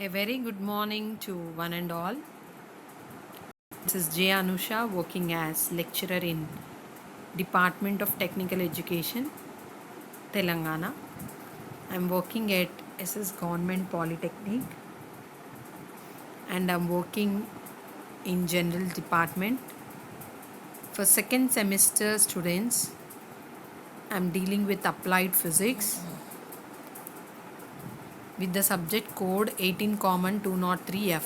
A very good morning to one and all. This is J. Anusha working as lecturer in Department of Technical Education, Telangana. I'm working at SS Government Polytechnic and I'm working in General Department. For second semester students, I'm dealing with applied physics with the subject code 18 common 203F.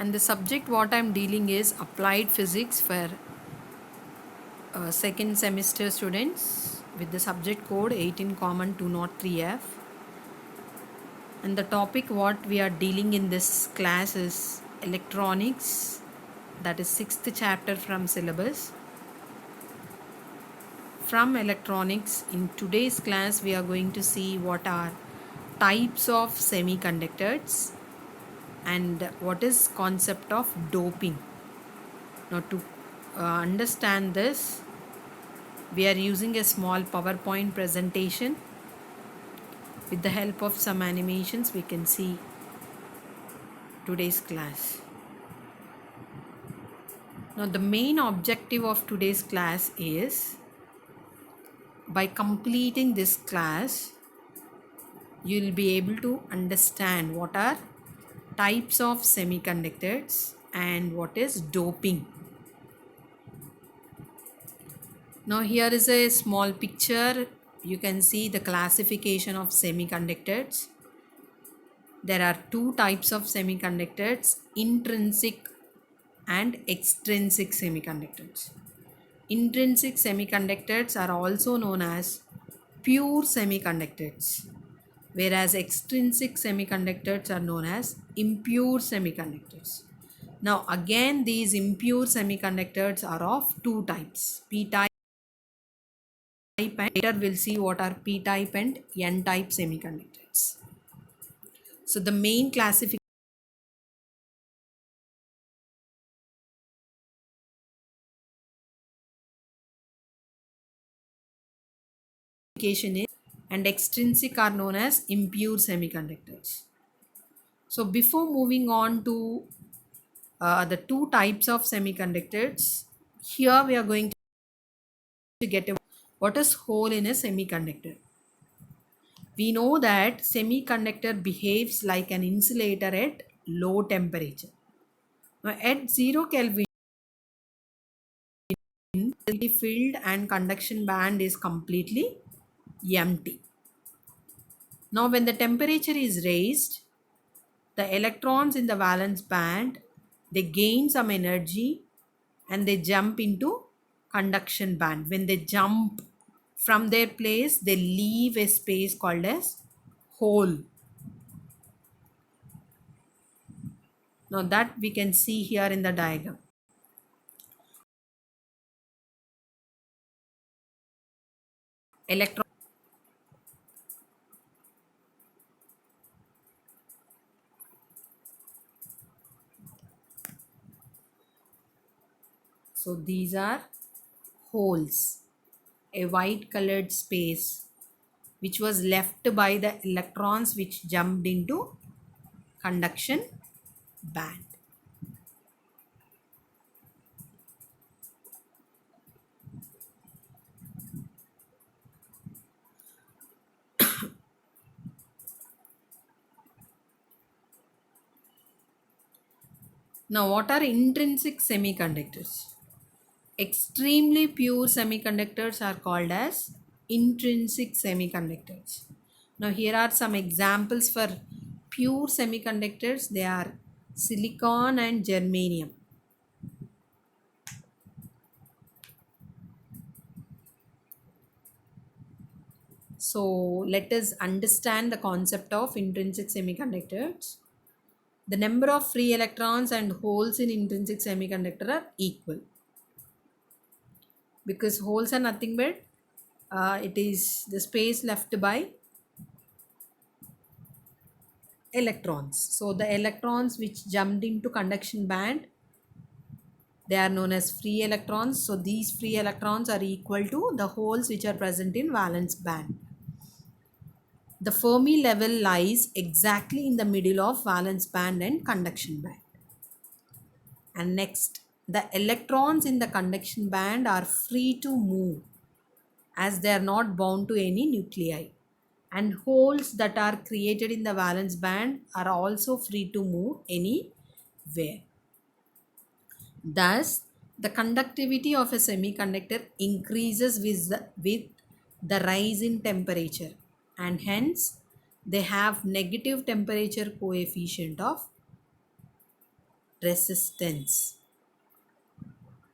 And the subject what I'm dealing is applied physics for second semester students with the subject code 18 common 203F. And the topic what we are dealing in this class is electronics, that is sixth chapter from syllabus. From electronics, in today's class we are going to see what are types of semiconductors and what is concept of doping. Now to understand this, we are using a small PowerPoint presentation. With the help of some animations, we can see today's class. Now, the main objective of today's class is, by completing this class, you will be able to understand what are types of semiconductors and what is doping. Now, here is a small picture. You can see the classification of semiconductors. There are two types of semiconductors: intrinsic and extrinsic semiconductors. Intrinsic semiconductors are also known as pure semiconductors, whereas extrinsic semiconductors are known as impure semiconductors. Now, again, these impure semiconductors are of two types, P type, and later we'll see what are P type and N type semiconductors. So, the main classification is, and extrinsic are known as impure semiconductors. So before moving on to the two types of semiconductors, here we are going to get what is hole in a semiconductor. We know that semiconductor behaves like an insulator at low temperature. Now at 0 Kelvin, the filled and conduction band is completely empty. Now when the temperature is raised, the electrons in the valence band, they gain some energy and they jump into conduction band. When they jump from their place, they leave a space called as hole. Now that we can see here in the diagram. Electron. So these are holes, a white colored space which was left by the electrons which jumped into conduction band. Now what are intrinsic semiconductors? Extremely pure semiconductors are called as intrinsic semiconductors. Now here are some examples for pure semiconductors. They are silicon and germanium. So let us understand the concept of intrinsic semiconductors. The number of free electrons and holes in intrinsic semiconductor are equal, because holes are nothing but it is the space left by electrons. So the electrons which jumped into conduction band, They are known as free electrons. So these free electrons are equal to the holes which are present in valence band. The Fermi level lies exactly in the middle of valence band and conduction band. And next, the electrons in the conduction band are free to move as they are not bound to any nuclei. And holes that are created in the valence band are also free to move anywhere. Thus, the conductivity of a semiconductor increases with the rise in temperature, and hence they have negative temperature coefficient of resistance.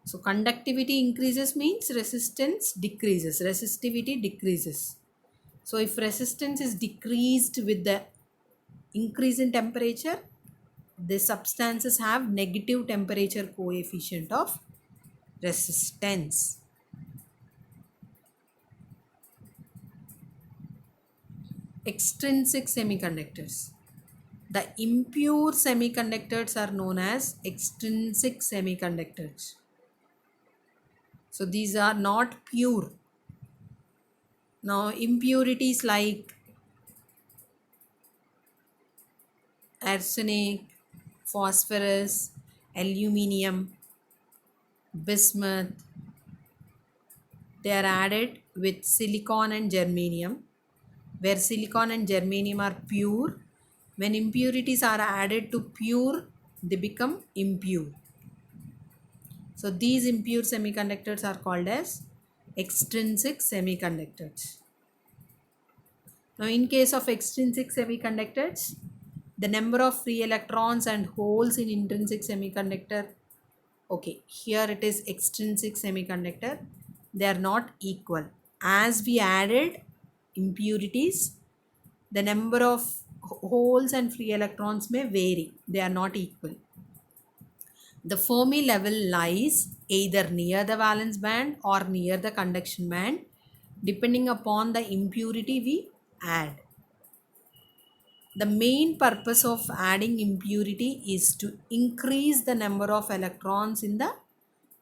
So conductivity increases means resistance decreases, resistivity decreases. So if resistance is decreased with the increase in temperature, the substances have negative temperature coefficient of resistance. Extrinsic semiconductors. The impure semiconductors are known as extrinsic semiconductors. So these are not pure. Now impurities like arsenic, phosphorus, aluminium, bismuth, they are added with silicon and germanium, where silicon and germanium are pure. When impurities are added to pure, they become impure. So these impure semiconductors are called as extrinsic semiconductors. Now in case of extrinsic semiconductors, the number of free electrons and holes in intrinsic semiconductor, okay, here it is extrinsic semiconductor, they are not equal. As we added impurities, the number of holes and free electrons may vary, they are not equal. The Fermi level lies either near the valence band or near the conduction band, depending upon the impurity we add. The main purpose of adding impurity is to increase the number of electrons in the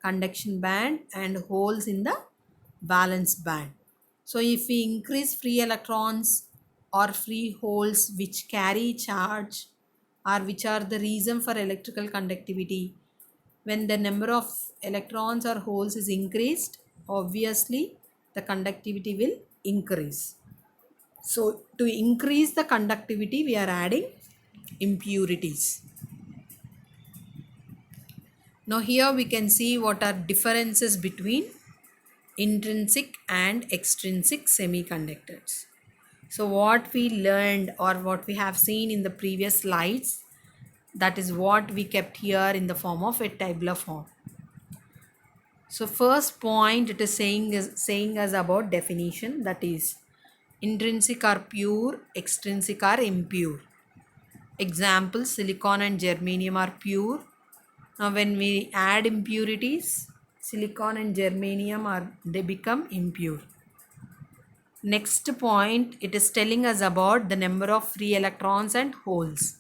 conduction band and holes in the valence band. So if we increase free electrons or free holes which carry charge or which are the reason for electrical conductivity, when the number of electrons or holes is increased, obviously the conductivity will increase. So to increase the conductivity, we are adding impurities. Now here we can see what are differences between intrinsic and extrinsic semiconductors. So what we learned or what we have seen in the previous slides, that is what we kept here in the form of a tabular form. So first point it is saying us about definition, that is intrinsic are pure, extrinsic are impure. Example, silicon and germanium are pure. Now when we add impurities, silicon and germanium they become impure. Next point, it is telling us about the number of free electrons and holes.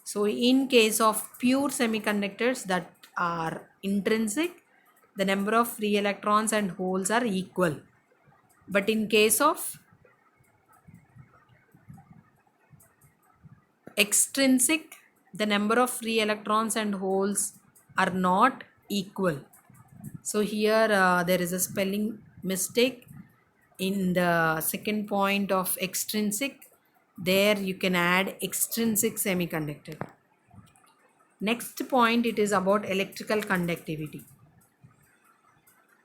So in case of pure semiconductors that are intrinsic, the number of free electrons and holes are equal. But in case of extrinsic, the number of free electrons and holes are not equal. So here there is a spelling mistake in the second point of extrinsic. There you can add extrinsic semiconductor. Next point, it is about electrical conductivity.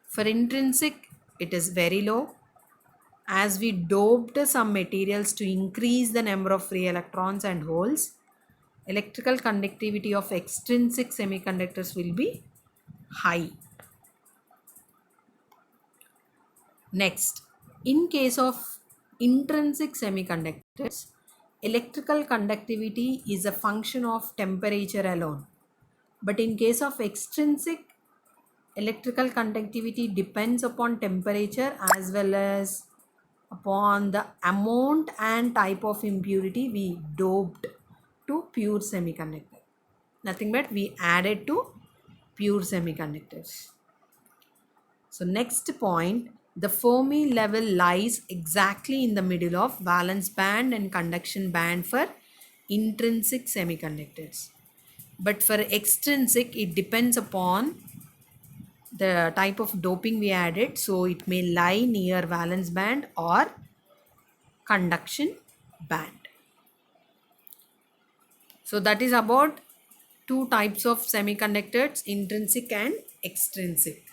For intrinsic, it is very low. As we doped some materials to increase the number of free electrons and holes, electrical conductivity of extrinsic semiconductors will be high. Next, in case of intrinsic semiconductors, electrical conductivity is a function of temperature alone. But in case of extrinsic, electrical conductivity depends upon temperature as well as upon the amount and type of impurity we doped to pure semiconductor. Nothing but we added to pure semiconductors. So next point, the Fermi level lies exactly in the middle of valence band and conduction band for intrinsic semiconductors. But for extrinsic, it depends upon the type of doping we added. So it may lie near valence band or conduction band. So that is about two types of semiconductors, intrinsic and extrinsic.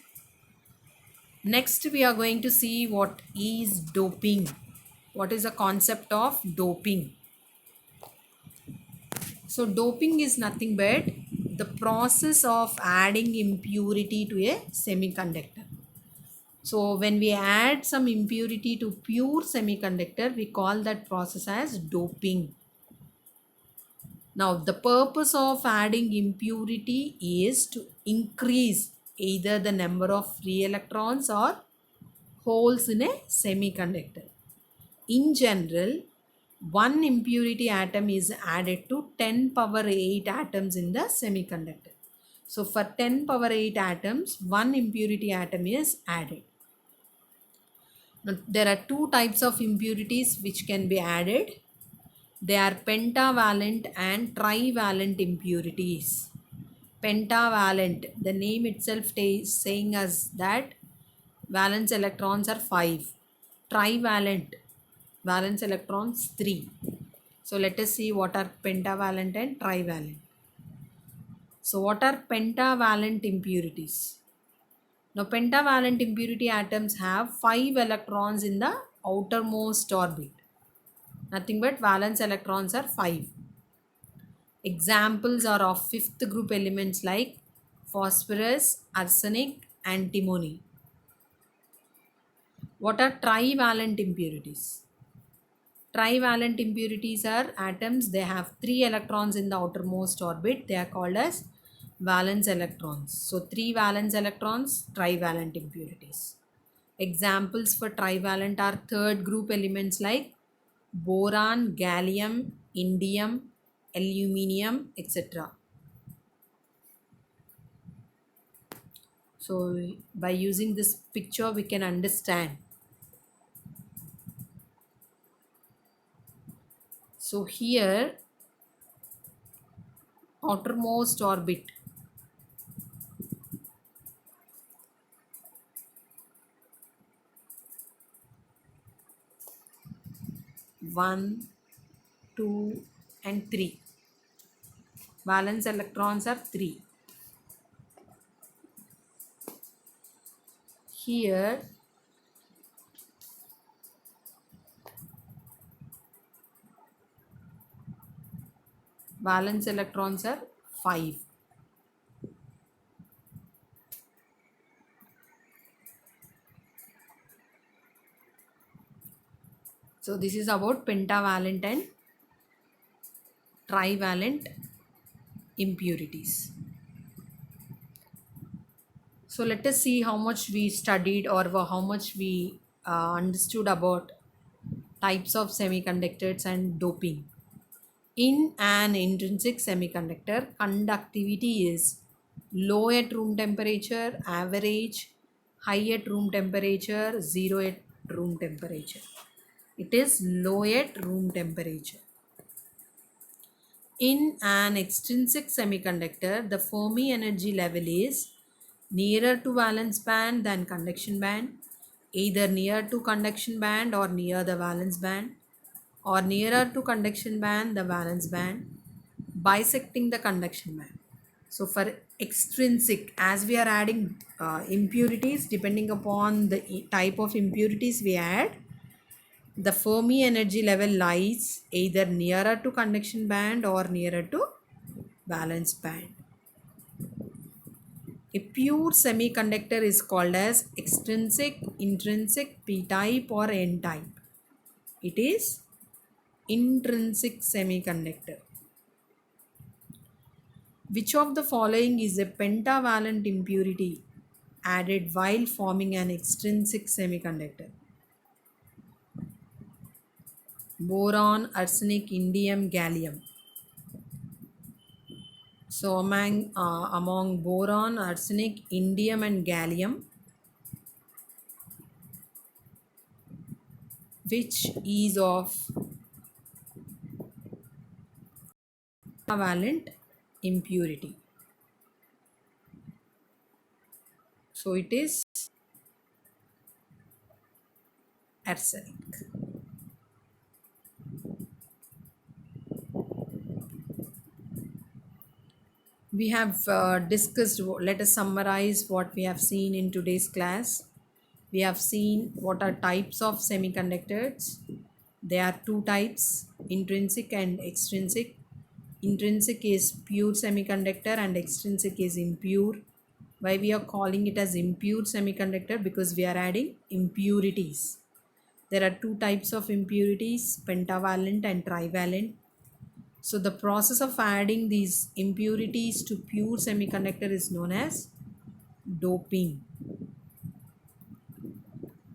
Next, we are going to see what is doping. What is the concept of doping? So, doping is nothing but the process of adding impurity to a semiconductor. So, when we add some impurity to pure semiconductor, we call that process as doping. Now, the purpose of adding impurity is to increase either the number of free electrons or holes in a semiconductor. In general, one impurity atom is added to 10 power 8 atoms in the semiconductor. So for 10 power 8 atoms, one impurity atom is added. Now, there are two types of impurities which can be added. They are pentavalent and trivalent impurities. Pentavalent, the name itself is saying us that valence electrons are 5. Trivalent, valence electrons 3. So let us see what are pentavalent and trivalent. So what are pentavalent impurities? Now pentavalent impurity atoms have 5 electrons in the outermost orbit. Nothing but valence electrons are 5. Examples are of fifth group elements like phosphorus, arsenic, antimony. What are trivalent impurities? Trivalent impurities are atoms, they have 3 electrons in the outermost orbit. They are called as valence electrons. So 3 valence electrons, trivalent impurities. Examples for trivalent are third group elements like boron, gallium, indium, aluminium, etc. So by using this picture we can understand. So here outermost orbit, one, 2 and 3. Valence electrons are 3. Here valence electrons are 5. So this is about pentavalent and trivalent impurities. So let us see how much we studied or how much we understood about types of semiconductors and doping. In an intrinsic semiconductor, conductivity is low at room temperature, average, high at room temperature, zero at room temperature. It is low at room temperature. In an extrinsic semiconductor, the Fermi energy level is nearer to valence band than conduction band, either near to conduction band or near the valence band, or nearer to conduction band, the valence band, bisecting the conduction band. So for extrinsic, as we are adding impurities, depending upon the type of impurities we add, the Fermi energy level lies either nearer to conduction band or nearer to valence band. A pure semiconductor is called as extrinsic, intrinsic, p-type or n-type. It is intrinsic semiconductor. Which of the following is a pentavalent impurity added while forming an extrinsic semiconductor? Boron, arsenic, indium, gallium. So among boron, arsenic, indium and gallium, which is of valent impurity? So it is arsenic. We have discussed, let us summarize what we have seen in today's class. We have seen what are types of semiconductors. There are two types, intrinsic and extrinsic. Intrinsic is pure semiconductor and extrinsic is impure. Why we are calling it as impure semiconductor? Because we are adding impurities. There are two types of impurities, pentavalent and trivalent. So the process of adding these impurities to pure semiconductor is known as doping.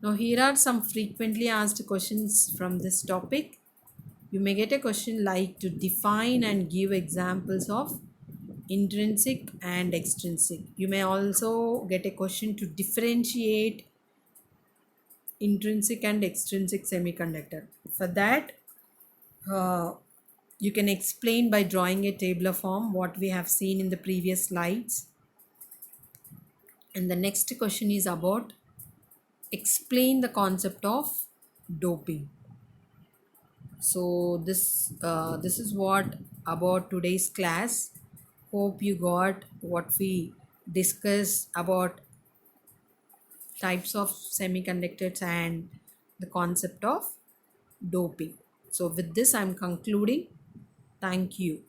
Now here are some frequently asked questions from this topic. You may get a question like to define and give examples of intrinsic and extrinsic. You may also get a question to differentiate intrinsic and extrinsic semiconductor. For that, you can explain by drawing a tabular form what we have seen in the previous slides. And the next question is about explain the concept of doping. So this is what about today's class. Hope you got what we discussed about types of semiconductors and the concept of doping. So with this I'm concluding. Thank you.